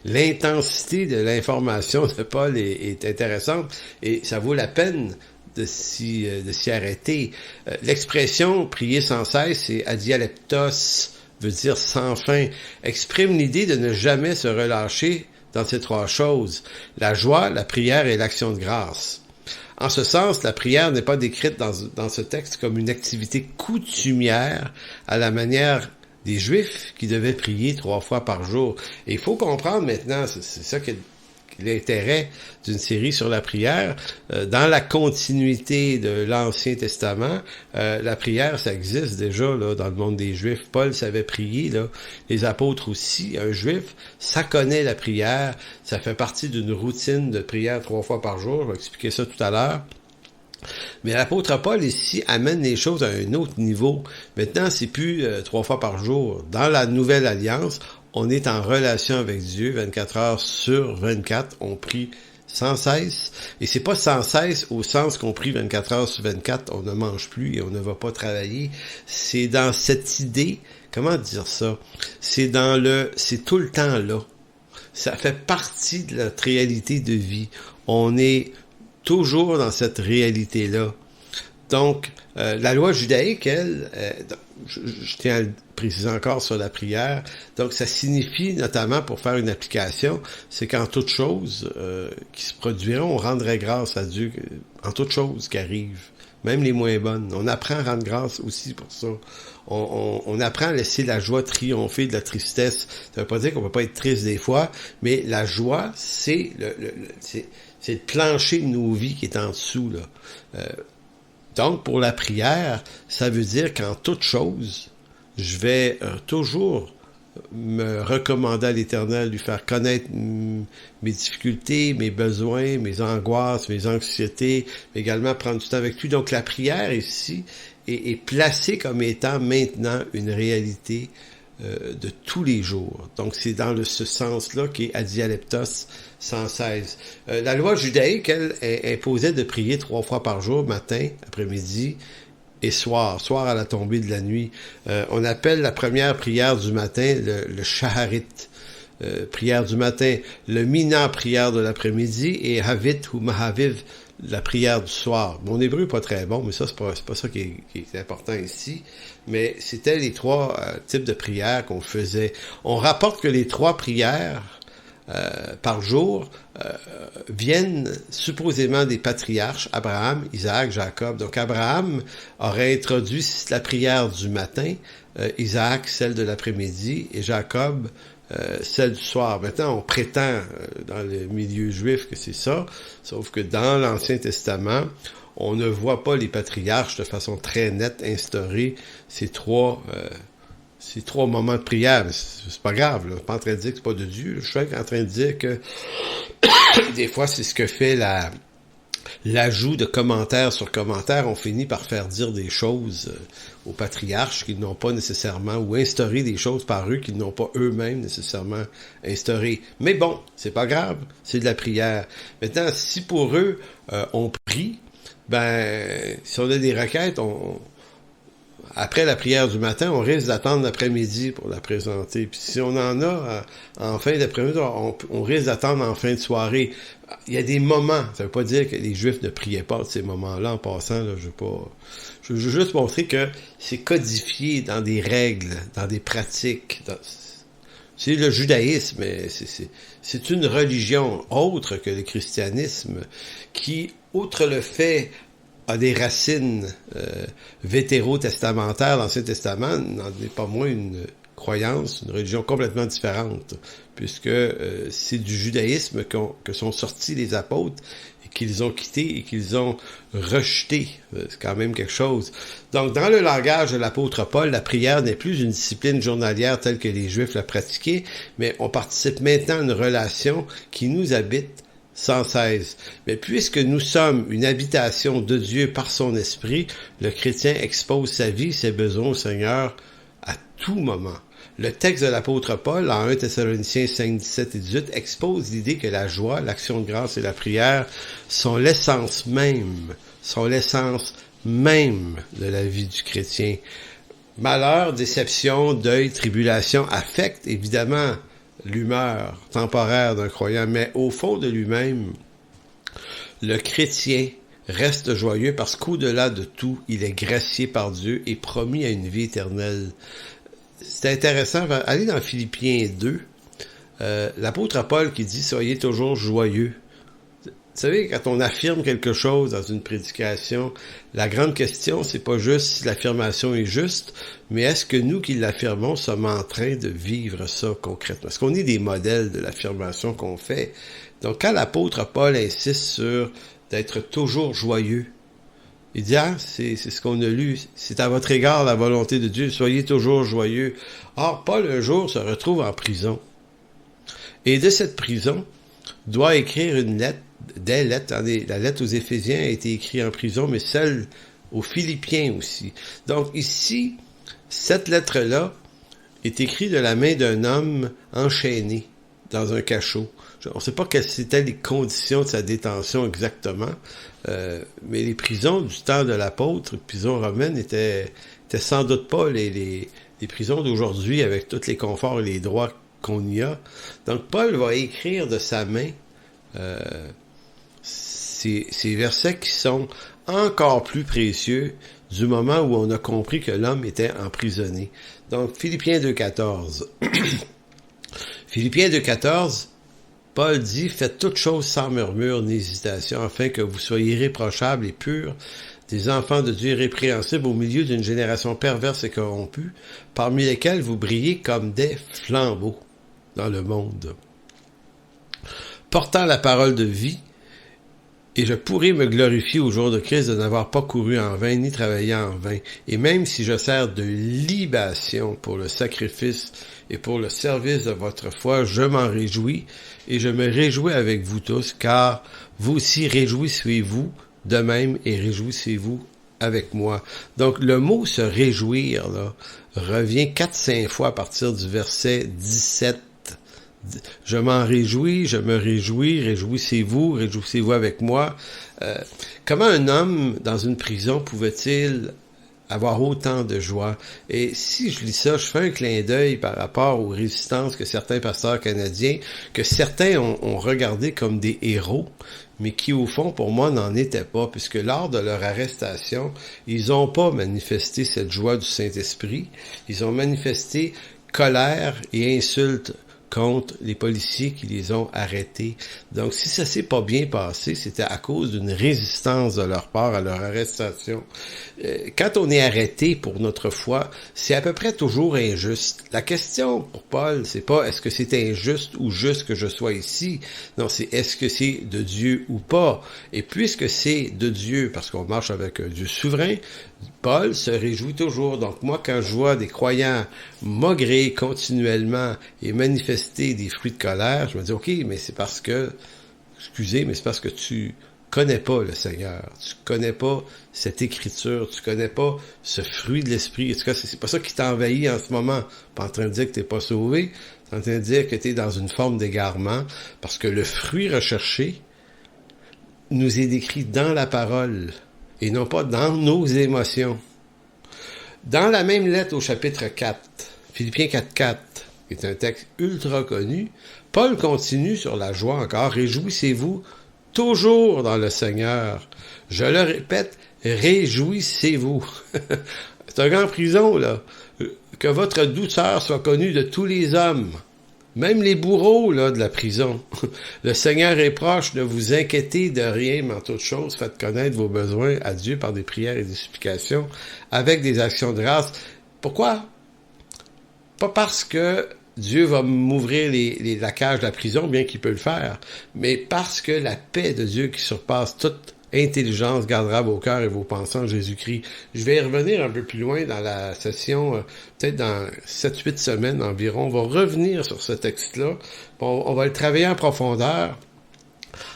l'intensité de l'information de Paul est intéressante, et ça vaut la peine de s'y arrêter. L'expression prier sans cesse, c'est adialeptos, veut dire sans fin, exprime l'idée de ne jamais se relâcher dans ces 3 choses, la joie, la prière et l'action de grâce. En ce sens, la prière n'est pas décrite dans ce texte comme une activité coutumière à la manière des Juifs qui devaient prier 3 fois par jour. Et il faut comprendre maintenant, c'est ça qui est l'intérêt d'une série sur la prière. Dans la continuité de l'Ancien Testament, la prière, ça existe déjà là dans le monde des Juifs. Paul savait prier, là. Les apôtres aussi. Un Juif, ça connaît la prière. Ça fait partie d'une routine de prière 3 fois par jour. Je vais expliquer ça tout à l'heure. Mais l'apôtre Paul ici amène les choses à un autre niveau. Maintenant, c'est plus 3 fois par jour. Dans la Nouvelle Alliance, on est en relation avec Dieu 24 heures sur 24. On prie sans cesse. Et c'est pas sans cesse au sens qu'on prie 24 heures sur 24, on ne mange plus et on ne va pas travailler. C'est dans cette idée, comment dire ça? C'est tout le temps là. Ça fait partie de notre réalité de vie. On est toujours dans cette réalité-là. Donc, la loi judaïque, elle, je tiens à le préciser encore sur la prière, donc ça signifie notamment, pour faire une application, c'est qu'en toute chose qui se produiront, on rendrait grâce à Dieu en toute chose qui arrive. même les moins bonnes. On apprend à rendre grâce aussi pour ça. On apprend à laisser la joie triompher de la tristesse. Ça veut pas dire qu'on peut pas être triste des fois, mais la joie, c'est le plancher de nos vies qui est en dessous, là. Donc, pour la prière, ça veut dire qu'en toute chose, je vais toujours me recommander à l'Éternel, lui faire connaître mes difficultés, mes besoins, mes angoisses, mes anxiétés, mais également prendre du temps avec lui. Donc, la prière ici est placée comme étant maintenant une réalité de tous les jours. Donc, c'est dans ce sens-là qu'est adialeptos sans cesse. La loi judaïque, elle imposait de prier 3 fois par jour, matin, après-midi et soir à la tombée de la nuit. On appelle la première prière du matin le shaharit, prière du matin, le mina, prière de l'après-midi, et havit ou mahaviv, la prière du soir. Mon hébreu n'est pas très bon, mais ça, c'est pas ça qui est important ici. Mais c'était les 3 types de prières qu'on faisait. On rapporte que les 3 prières par jour viennent supposément des patriarches, Abraham, Isaac, Jacob. Donc Abraham aurait introduit la prière du matin, Isaac celle de l'après-midi et Jacob celle du soir. Maintenant, on prétend dans le milieu juif que c'est ça, sauf que dans l'Ancien Testament, on ne voit pas les patriarches de façon très nette instaurer ces 3 moments de prière. Mais c'est pas grave, là. Je suis pas en train de dire que c'est pas de Dieu. Je suis en train de dire que des fois, c'est ce que fait l'ajout de commentaires sur commentaires. On finit par faire dire des choses aux patriarches qu'ils n'ont pas nécessairement, ou instaurer des choses par eux qu'ils n'ont pas eux-mêmes nécessairement instaurées. Mais bon, c'est pas grave, c'est de la prière. Maintenant, si pour eux, on prie, ben, si on a des requêtes, après la prière du matin, on risque d'attendre l'après-midi pour la présenter. Puis si on en a en fin d'après-midi, on risque d'attendre en fin de soirée. Il y a des moments, ça veut pas dire que les Juifs ne priaient pas de ces moments-là en passant. Là, je veux juste montrer que c'est codifié dans des règles, dans des pratiques. C'est le judaïsme, mais c'est une religion autre que le christianisme qui, outre le fait a des racines vétérotestamentaires, l'Ancien Testament n'en est pas moins une croyance, une religion complètement différente, puisque c'est du judaïsme que sont sortis les apôtres et qu'ils ont quitté et qu'ils ont rejeté. C'est quand même quelque chose. Donc, dans le langage de l'apôtre Paul, la prière n'est plus une discipline journalière telle que les Juifs la pratiquaient, mais on participe maintenant à une relation qui nous habite sans cesse. Mais puisque nous sommes une habitation de Dieu par son esprit, le chrétien expose sa vie, ses besoins au Seigneur à tout moment. Le texte de l'apôtre Paul, en 1 Thessaloniciens 5, 17 et 18, expose l'idée que la joie, l'action de grâce et la prière sont l'essence même de la vie du chrétien. Malheur, déception, deuil, tribulation affectent évidemment l'humeur temporaire d'un croyant, mais au fond de lui-même, le chrétien reste joyeux parce qu'au-delà de tout, il est gracié par Dieu et promis à une vie éternelle. C'est intéressant, allez dans Philippiens 2, l'apôtre Paul qui dit « Soyez toujours joyeux ». Vous savez, quand on affirme quelque chose dans une prédication, la grande question, c'est pas juste si l'affirmation est juste, mais est-ce que nous qui l'affirmons sommes en train de vivre ça concrètement? Est-ce qu'on est des modèles de l'affirmation qu'on fait? Donc, quand l'apôtre Paul insiste sur d'être toujours joyeux, il dit, c'est ce qu'on a lu, c'est à votre égard la volonté de Dieu, soyez toujours joyeux. Or, Paul, un jour, se retrouve en prison. Et de cette prison, doit écrire une lettre, des lettres. La lettre aux Éphésiens a été écrite en prison, mais celle aux Philippiens aussi. Donc ici, cette lettre-là est écrite de la main d'un homme enchaîné dans un cachot. On ne sait pas quelles étaient les conditions de sa détention exactement, mais les prisons du temps de l'apôtre, les prisons romaines, étaient sans doute pas les prisons d'aujourd'hui avec tous les conforts et les droits qu'on y a. Donc Paul va écrire de sa main ces versets qui sont encore plus précieux du moment où on a compris que l'homme était emprisonné. Donc, Philippiens 2,14. Philippiens 2,14, Paul dit « Faites toutes choses sans murmure ni hésitation, afin que vous soyez irréprochables et purs des enfants de Dieu irrépréhensibles au milieu d'une génération perverse et corrompue, parmi lesquels vous brillez comme des flambeaux dans le monde, portant la parole de vie, et je pourrai me glorifier au jour de Christ de n'avoir pas couru en vain, ni travaillé en vain. Et même si je sers de libation pour le sacrifice et pour le service de votre foi, je m'en réjouis, et je me réjouis avec vous tous, car vous aussi réjouissez-vous de même, et réjouissez-vous avec moi. Donc, le mot « se réjouir » là, revient 4-5 fois à partir du verset 17. Je m'en réjouis, je me réjouis, réjouissez-vous avec moi. Comment un homme dans une prison pouvait-il avoir autant de joie? Et si je lis ça, je fais un clin d'œil par rapport aux résistances que certains pasteurs canadiens, que certains ont regardé comme des héros, mais qui au fond pour moi n'en étaient pas, puisque lors de leur arrestation, ils n'ont pas manifesté cette joie du Saint-Esprit, ils ont manifesté colère et insultes contre les policiers qui les ont arrêtés. Donc, si ça s'est pas bien passé, c'était à cause d'une résistance de leur part à leur arrestation. Quand on est arrêté pour notre foi, c'est à peu près toujours injuste. La question pour Paul, c'est pas est-ce que c'est injuste ou juste que je sois ici. Non, c'est est-ce que c'est de Dieu ou pas. Et puisque c'est de Dieu, parce qu'on marche avec un Dieu souverain, Paul se réjouit toujours. Donc moi, quand je vois des croyants maugrer continuellement et manifester des fruits de colère, je me dis, OK, mais c'est parce que, excusez, mais c'est parce que tu connais pas le Seigneur. Tu connais pas cette écriture. Tu connais pas ce fruit de l'esprit. En tout cas, c'est pas ça qui t'envahit en ce moment. Pas en train de dire que t'es pas sauvé. C'est en train de dire que t'es dans une forme d'égarement. Parce que le fruit recherché nous est décrit dans la parole et non pas dans nos émotions. Dans la même lettre au chapitre 4, Philippiens 4.4, qui est un texte ultra connu, Paul continue sur la joie encore. « Réjouissez-vous toujours dans le Seigneur. Je le répète, réjouissez-vous. » C'est un gars en prison, là. Que votre douceur soit connue de tous les hommes. Même les bourreaux là de la prison. Le Seigneur est proche, ne vous inquiétez de rien, mais en toute chose, faites connaître vos besoins à Dieu par des prières et des supplications, avec des actions de grâce. Pourquoi? Pas parce que Dieu va m'ouvrir la cage de la prison, bien qu'il peut le faire, mais parce que la paix de Dieu qui surpasse toute intelligence gardera vos cœurs et vos pensées en Jésus-Christ. Je vais y revenir un peu plus loin dans la session, peut-être dans 7-8 semaines environ. On va revenir sur ce texte-là. On va le travailler en profondeur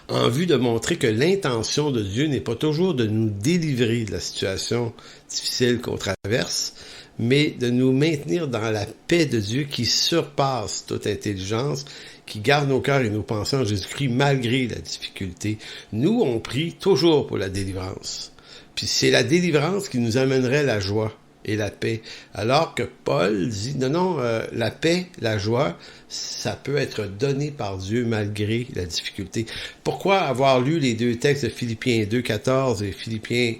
en vue de montrer que l'intention de Dieu n'est pas toujours de nous délivrer de la situation difficile qu'on traverse, mais de nous maintenir dans la paix de Dieu qui surpasse toute intelligence, qui garde nos cœurs et nos pensées en Jésus-Christ malgré la difficulté. Nous, on prie toujours pour la délivrance. Puis c'est la délivrance qui nous amènerait la joie et la paix. Alors que Paul dit, non, la paix, la joie, ça peut être donné par Dieu malgré la difficulté. Pourquoi avoir lu les deux textes de Philippiens 2.14 et Philippiens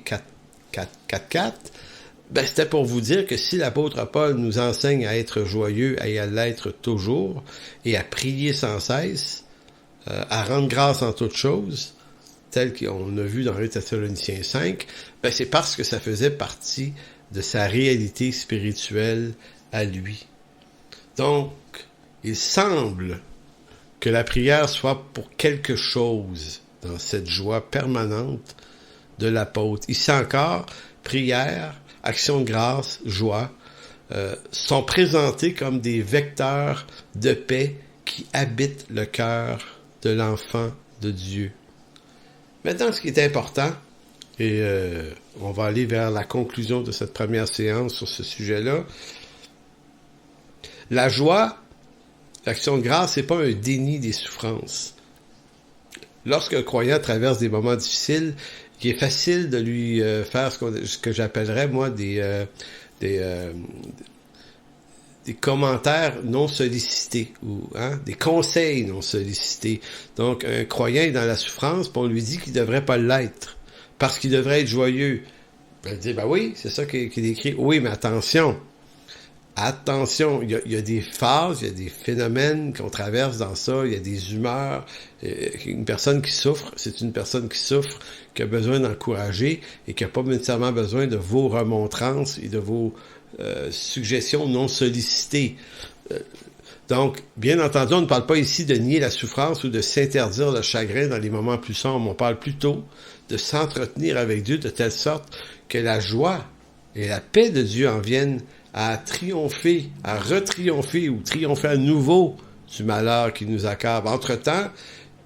4.4? Ben, c'était pour vous dire que si l'apôtre Paul nous enseigne à être joyeux et à l'être toujours, et à prier sans cesse, à rendre grâce en toutes choses, tel qu'on a vu dans 1 Thessaloniciens 5, ben c'est parce que ça faisait partie de sa réalité spirituelle à lui. Donc, il semble que la prière soit pour quelque chose dans cette joie permanente de l'apôtre. Ici encore, prière, action de grâce, joie, sont présentés comme des vecteurs de paix qui habitent le cœur de l'enfant de Dieu. Maintenant, ce qui est important, et on va aller vers la conclusion de cette première séance sur ce sujet-là, la joie, l'action de grâce, c'est pas un déni des souffrances. Lorsqu'un croyant traverse des moments difficiles, il est facile de lui faire ce que j'appellerais, moi, des commentaires non sollicités ou des conseils non sollicités. Donc, un croyant est dans la souffrance, puis on lui dit qu'il ne devrait pas l'être, parce qu'il devrait être joyeux. Elle dit, ben oui, c'est ça qui est écrit. Oui, mais attention, Attention, il y a des phases, il y a des phénomènes qu'on traverse dans ça, il y a des humeurs. Une personne qui souffre, c'est une personne qui souffre, qui a besoin d'encourager et qui n'a pas nécessairement besoin de vos remontrances et de vos suggestions non sollicitées. Donc, bien entendu, on ne parle pas ici de nier la souffrance ou de s'interdire le chagrin dans les moments plus sombres. On parle plutôt de s'entretenir avec Dieu de telle sorte que la joie et la paix de Dieu en viennent à triompher, à retriompher ou triompher à nouveau du malheur qui nous accable. Entre-temps,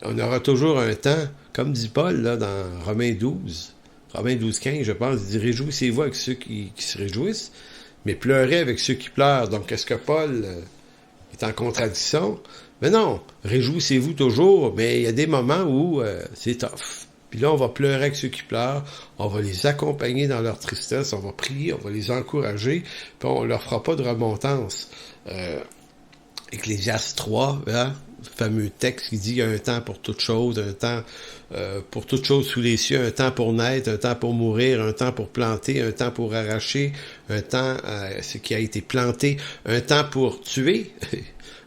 on aura toujours un temps, comme dit Paul là, dans Romains 12, 15, je pense, il dit « Réjouissez-vous avec ceux qui se réjouissent, mais pleurez avec ceux qui pleurent. » Donc, est-ce que Paul est en contradiction? Mais non, réjouissez-vous toujours, mais il y a des moments où c'est tough. Puis là, on va pleurer avec ceux qui pleurent, on va les accompagner dans leur tristesse, on va prier, on va les encourager, puis on leur fera pas de remontance. Ecclésiaste 3, hein, le fameux texte qui dit qu'il y a un temps pour toute chose, un temps pour toute chose sous les cieux, un temps pour naître, un temps pour mourir, un temps pour planter, un temps pour arracher, un temps ce qui a été planté, un temps pour tuer,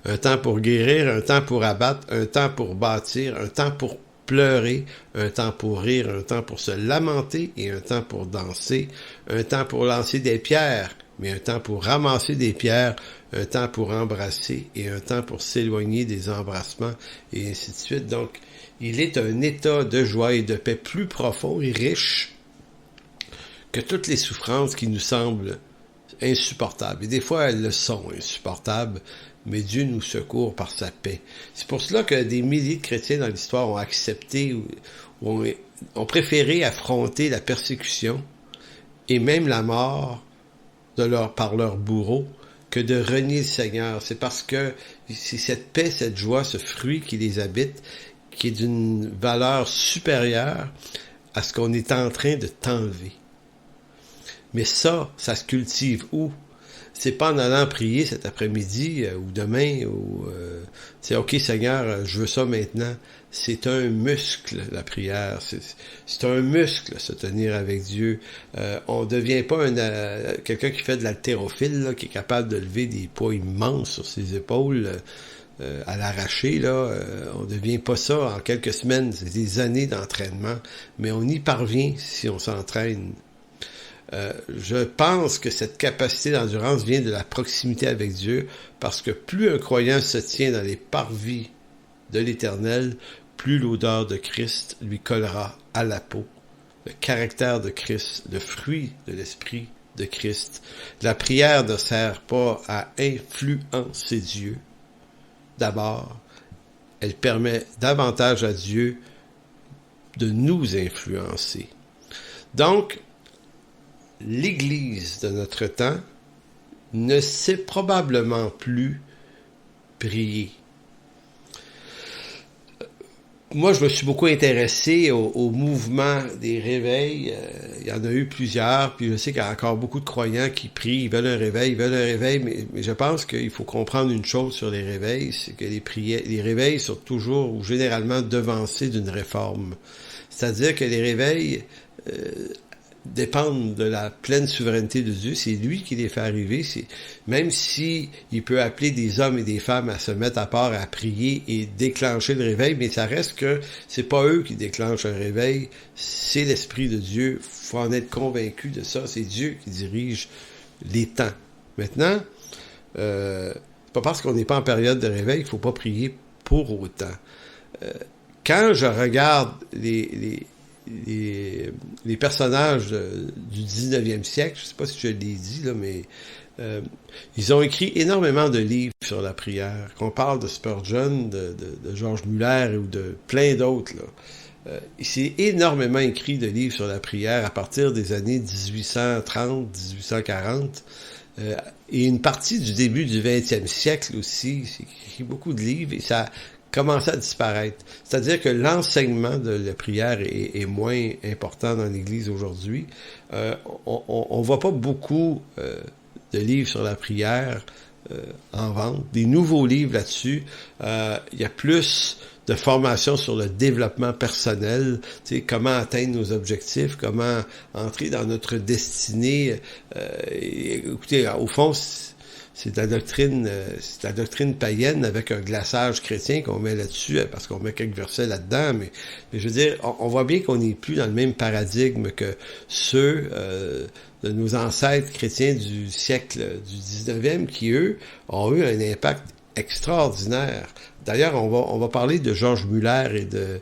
un temps pour guérir, un temps pour abattre, un temps pour bâtir, un temps pour pleurer, un temps pour rire, un temps pour se lamenter et un temps pour danser, un temps pour lancer des pierres, mais un temps pour ramasser des pierres, un temps pour embrasser et un temps pour s'éloigner des embrassements et ainsi de suite. Donc, il est un état de joie et de paix plus profond et riche que toutes les souffrances qui nous semblent insupportables. Et des fois, elles le sont insupportables, mais Dieu nous secourt par sa paix. C'est pour cela que des milliers de chrétiens dans l'histoire ont accepté ou ont préféré affronter la persécution et même la mort par leur bourreau que de renier le Seigneur. C'est parce que c'est cette paix, cette joie, ce fruit qui les habite, qui est d'une valeur supérieure à ce qu'on est en train de t'enlever. Mais ça se cultive où? C'est pas en allant prier cet après-midi ou demain ou c'est OK Seigneur, je veux ça maintenant. C'est un muscle, la prière. C'est un muscle, se tenir avec Dieu. On devient pas quelqu'un qui fait de l'haltérophile, qui est capable de lever des poids immenses sur ses épaules à l'arraché. On devient pas ça en quelques semaines. C'est des années d'entraînement. Mais on y parvient si on s'entraîne. Je pense que cette capacité d'endurance vient de la proximité avec Dieu, parce que plus un croyant se tient dans les parvis de l'Éternel, plus l'odeur de Christ lui collera à la peau. Le caractère de Christ, le fruit de l'Esprit de Christ. La prière ne sert pas à influencer Dieu. D'abord, elle permet davantage à Dieu de nous influencer. Donc, l'Église de notre temps ne sait probablement plus prier. Moi, je me suis beaucoup intéressé au mouvement des réveils. Il y en a eu plusieurs, puis je sais qu'il y a encore beaucoup de croyants qui prient, ils veulent un réveil, mais je pense qu'il faut comprendre une chose sur les réveils, c'est que les réveils sont toujours ou généralement devancés d'une réforme. C'est-à-dire que les réveils dépendent de la pleine souveraineté de Dieu. C'est lui qui les fait arriver. Même si il peut appeler des hommes et des femmes à se mettre à part, à prier et déclencher le réveil, mais ça reste que c'est pas eux qui déclenchent un réveil, c'est l'Esprit de Dieu. Faut en être convaincu de ça. C'est Dieu qui dirige les temps. Maintenant, c'est pas parce qu'on n'est pas en période de réveil qu'il faut pas prier pour autant. Quand je regarde les personnages du 19e siècle, je sais pas si je l'ai dit, là, mais ils ont écrit énormément de livres sur la prière. Qu'on parle de Spurgeon, de George Muller ou de plein d'autres, là. Il s'est énormément écrit de livres sur la prière à partir des années 1830, 1840. Et une partie du début du 20e siècle aussi, il écrit beaucoup de livres et ça commençait à disparaître. C'est-à-dire que l'enseignement de la prière est moins important dans l'Église aujourd'hui. On voit pas beaucoup de livres sur la prière en vente, des nouveaux livres là-dessus. Il y a plus de formation sur le développement personnel, tu sais, comment atteindre nos objectifs, comment entrer dans notre destinée. Écoutez, au fond, c'est de la doctrine païenne avec un glaçage chrétien qu'on met là-dessus, parce qu'on met quelques versets là-dedans, mais je veux dire, on voit bien qu'on n'est plus dans le même paradigme que ceux de nos ancêtres chrétiens du siècle du 19e qui, eux, ont eu un impact extraordinaire. D'ailleurs, on va parler de George Muller et de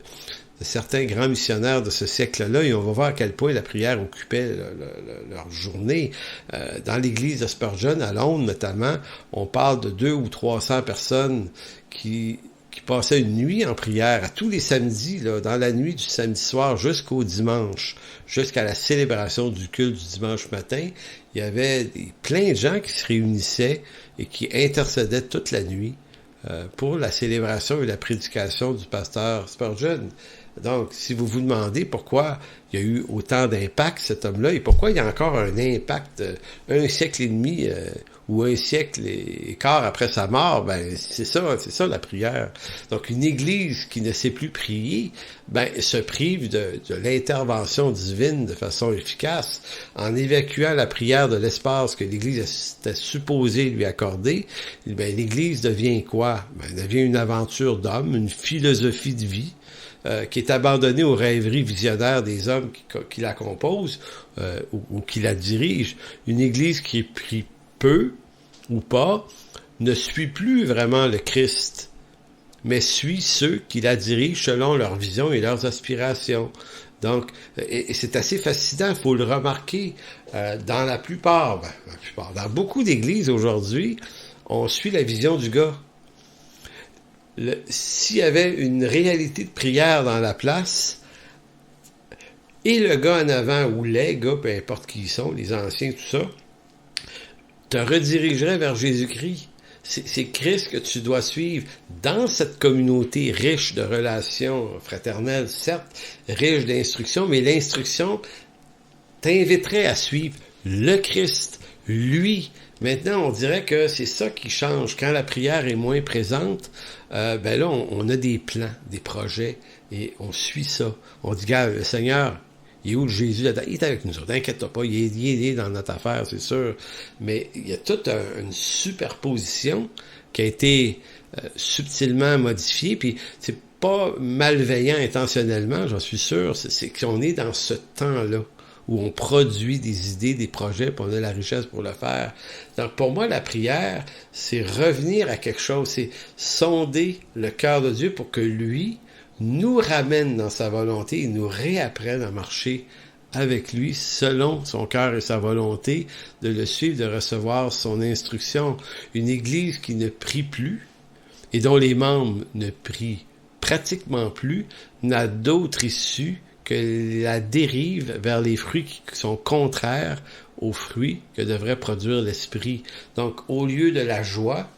certains grands missionnaires de ce siècle-là, et on va voir à quel point la prière occupait leur journée. Dans l'église de Spurgeon, à Londres notamment, on parle de 200 ou 300 personnes qui passaient une nuit en prière, à tous les samedis, là, dans la nuit du samedi soir jusqu'au dimanche, jusqu'à la célébration du culte du dimanche matin. Il y avait plein de gens qui se réunissaient et qui intercédaient toute la nuit pour la célébration et la prédication du pasteur Spurgeon. Donc, si vous vous demandez pourquoi il y a eu autant d'impact, cet homme-là, et pourquoi il y a encore un impact un siècle et demi ou un siècle et quart après sa mort, ben c'est ça la prière. Donc, une église qui ne sait plus prier, ben se prive de l'intervention divine de façon efficace en évacuant la prière de l'espace que l'église était supposée lui accorder. Ben l'église devient quoi? Ben, elle devient une aventure d'homme, une philosophie de vie. Qui est abandonnée aux rêveries visionnaires des hommes qui la composent ou qui la dirigent. Une église qui prie peu ou pas ne suit plus vraiment le Christ, mais suit ceux qui la dirigent selon leur vision et leurs aspirations. Donc, et c'est assez fascinant, il faut le remarquer, dans la plupart, dans beaucoup d'églises aujourd'hui, on suit la vision du gars. S'il y avait une réalité de prière dans la place, et le gars en avant, ou les gars, peu importe qui ils sont, les anciens, tout ça, te redirigerait vers Jésus-Christ. C'est Christ que tu dois suivre dans cette communauté riche de relations fraternelles, certes, riche d'instruction, mais l'instruction t'inviterait à suivre le Christ, lui. Maintenant, on dirait que c'est ça qui change. Quand la prière est moins présente, ben là, on a des plans, des projets, et on suit ça. On dit, gars, le Seigneur, il est où le Jésus là-dedans? Il est avec nous autres, t'inquiète pas, il est dans notre affaire, c'est sûr. Mais il y a toute une superposition qui a été subtilement modifiée, puis c'est pas malveillant intentionnellement, j'en suis sûr, c'est qu'on est dans ce temps-là où on produit des idées, des projets, puis on a la richesse pour le faire. Donc, pour moi, la prière, c'est revenir à quelque chose, c'est sonder le cœur de Dieu pour que lui nous ramène dans sa volonté et nous réapprenne à marcher avec lui selon son cœur et sa volonté, de le suivre, de recevoir son instruction. Une église qui ne prie plus et dont les membres ne prient pratiquement plus n'a d'autre issue que la dérive vers les fruits qui sont contraires aux fruits que devrait produire l'esprit. Donc, au lieu de la joie,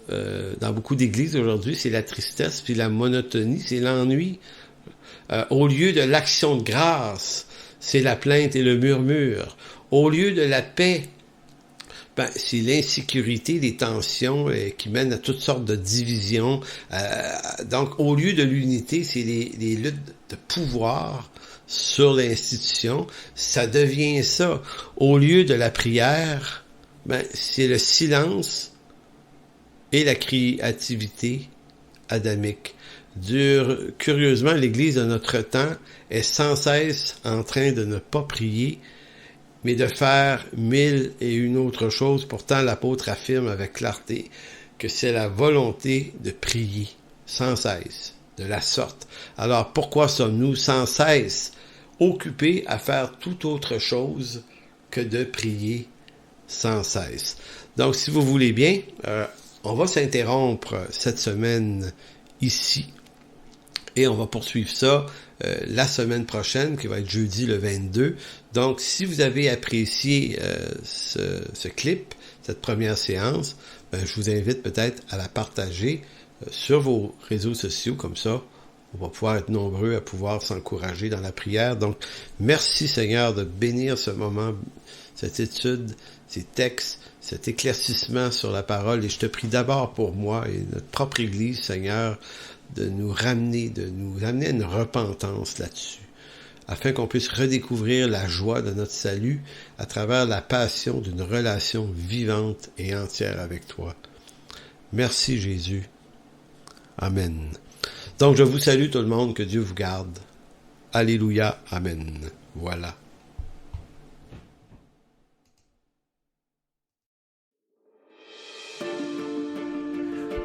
dans beaucoup d'églises aujourd'hui, c'est la tristesse, puis la monotonie, c'est l'ennui. Au lieu de l'action de grâce, c'est la plainte et le murmure. Au lieu de la paix, ben, c'est l'insécurité, les tensions qui mènent à toutes sortes de divisions. Donc, au lieu de l'unité, c'est les luttes de pouvoir sur l'institution. Ça devient ça. Au lieu de la prière, ben, c'est le silence et la créativité adamique. Curieusement, l'Église de notre temps est sans cesse en train de ne pas prier, mais de faire 1001 autres choses. Pourtant, l'apôtre affirme avec clarté que c'est la volonté de prier sans cesse, de la sorte. Alors, pourquoi sommes-nous sans cesse occupés à faire toute autre chose que de prier sans cesse? Donc, si vous voulez bien, on va s'interrompre cette semaine ici et on va poursuivre ça la semaine prochaine, qui va être jeudi le 22. Donc, si vous avez apprécié ce clip, cette première séance, je vous invite peut-être à la partager sur vos réseaux sociaux, comme ça, on va pouvoir être nombreux à pouvoir s'encourager dans la prière. Donc, merci Seigneur de bénir ce moment, cette étude, ces textes, cet éclaircissement sur la parole. Et je te prie d'abord pour moi et notre propre Église, Seigneur, de nous ramener à une repentance là-dessus, afin qu'on puisse redécouvrir la joie de notre salut à travers la passion d'une relation vivante et entière avec toi. Merci Jésus. Amen. Donc je vous salue tout le monde, que Dieu vous garde. Alléluia, amen. Voilà.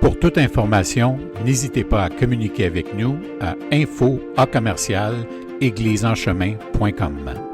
Pour toute information, n'hésitez pas à communiquer avec nous à info@église-en-chemin.com.